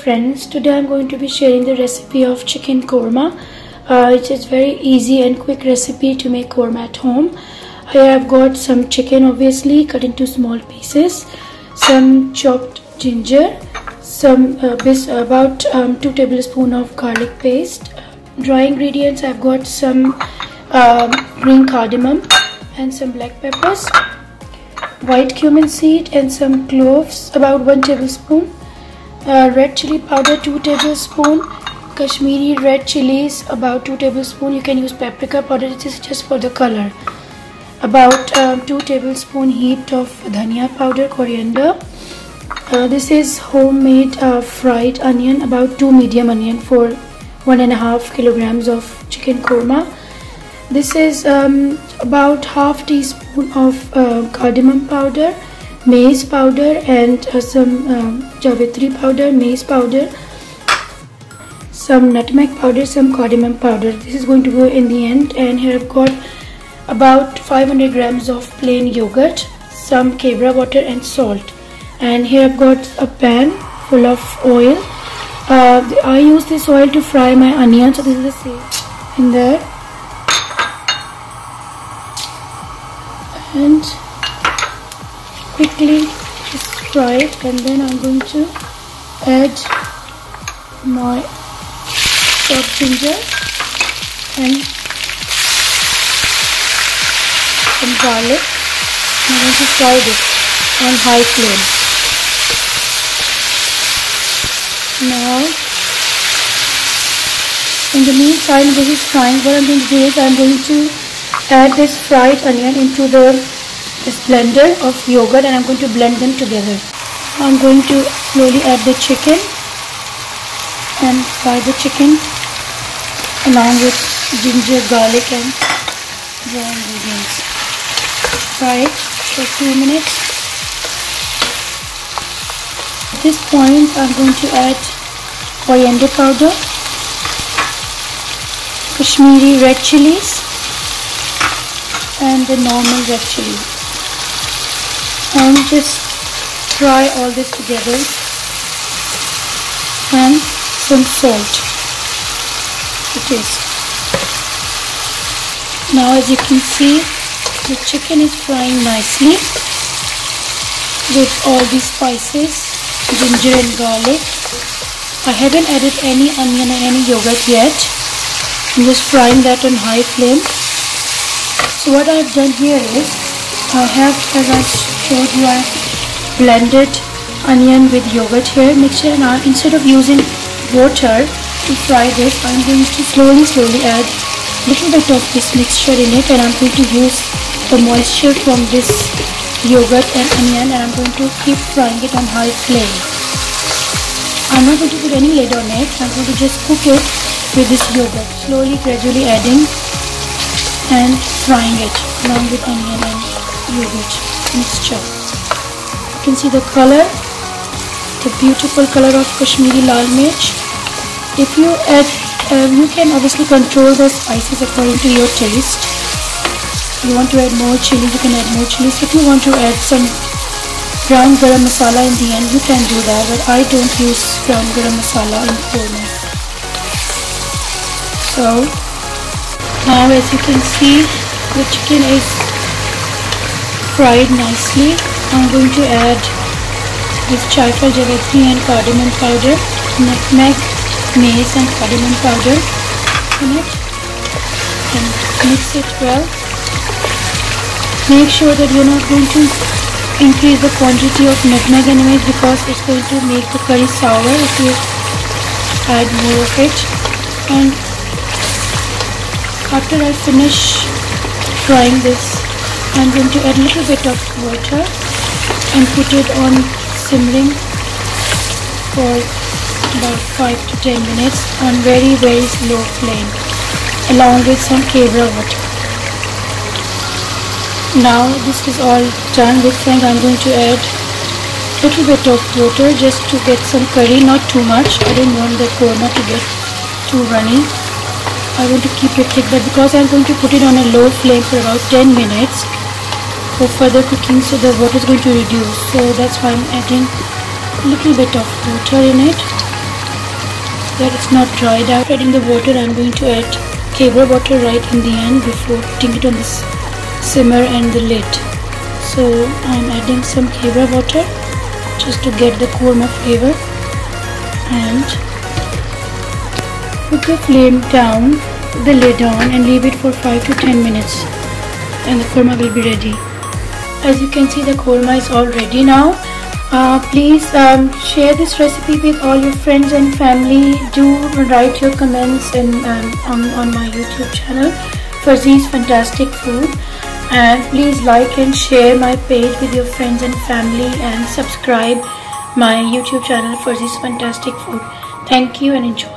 friends, today I'm going to be sharing the recipe of chicken korma. It is very easy and quick recipe to make korma at home. Here I've got some chicken, obviously cut into small pieces, some chopped ginger, some about 2 tablespoons of garlic paste. Dry ingredients, I've got some green cardamom and some black peppers, white cumin seed and some cloves, about 1 tablespoon. Red chili powder 2 tablespoons, Kashmiri red chilies about 2 tablespoons. You can use paprika powder, this is just for the color. About 2 tablespoons heaped of dhania powder, coriander. This is homemade fried onion, about 2 medium onion for 1.5 kilograms of chicken korma. This is about half teaspoon of cardamom powder, maize powder and some javitri powder, maize powder, some nutmeg powder, some cardamom powder. This is going to go in the end. And here I've got about 500 grams of plain yogurt, some kebra water and salt. And here I've got a pan full of oil. I use this oil to fry my onions, so this is the same in there. And quickly just fry it, and then I'm going to add my chopped ginger and some garlic. I'm going to fry this on high flame. Now, in the meantime this is frying, what I'm going to do is I'm going to add this fried onion into this blender of yogurt, and I'm going to blend them together. I'm going to slowly add the chicken and fry the chicken along with ginger, garlic and dry ingredients. Fry it for 2 minutes. At this point I'm going to add coriander powder, Kashmiri red chilies and the normal red chili, and just fry all this together, and some salt to taste. Now as you can see, the chicken is frying nicely with all these spices, ginger and garlic. I haven't added any onion or any yogurt yet. I'm just frying that on high flame. So what I've done here is, I have, as I showed you, I blended onion with yogurt here mixture. Now instead of using water to fry this, I'm going to slowly add a little bit of this mixture in it, and I'm going to use the moisture from this yogurt and onion, and I'm going to keep frying it on high flame. I'm not going to put any lid on it. I'm going to just cook it with this yogurt, slowly, gradually adding and frying it along with onion and yogurt mixture. You can see the color, the beautiful color of Kashmiri lal mirch. If you add, you can obviously control the spices according to your taste. If you want to add more chilies, you can add more chilies. If you want to add some ground garam masala in the end, you can do that, but I don't use ground garam masala in korma. So now as you can see, the chicken is fried nicely. I'm going to add this jaifal, javitri and cardamom powder, nutmeg, maize and cardamom powder in it, and mix it well. Make sure that you're not going to increase the quantity of nutmeg and maize, because it's going to make the curry sour if you add more of it. And after I finish frying this, I'm going to add a little bit of water and put it on simmering for about 5 to 10 minutes on very slow flame, along with some kebra water. Now this is all done with, and I'm going to add a little bit of water just to get some curry, not too much. I didn't want the korma to get too runny. I want to keep it thick, but because I'm going to put it on a low flame for about 10 minutes for further cooking, so the water is going to reduce. So that's why I'm adding a little bit of water in it. that it's not dried out. Adding the water, I'm going to add kebra water right in the end before putting it on the simmer and the lid. So I'm adding some kebra water just to get the korma flavor, and put the flame down, the lid on, and leave it for 5 to 10 minutes and the korma will be ready. As you can see, the korma is all ready now. Please share this recipe with all your friends and family. Do write your comments on my YouTube channel, Fuzzy's Fantastic Food, and please like and share my page with your friends and family, and subscribe my YouTube channel, Fuzzy's Fantastic Food. Thank you and enjoy.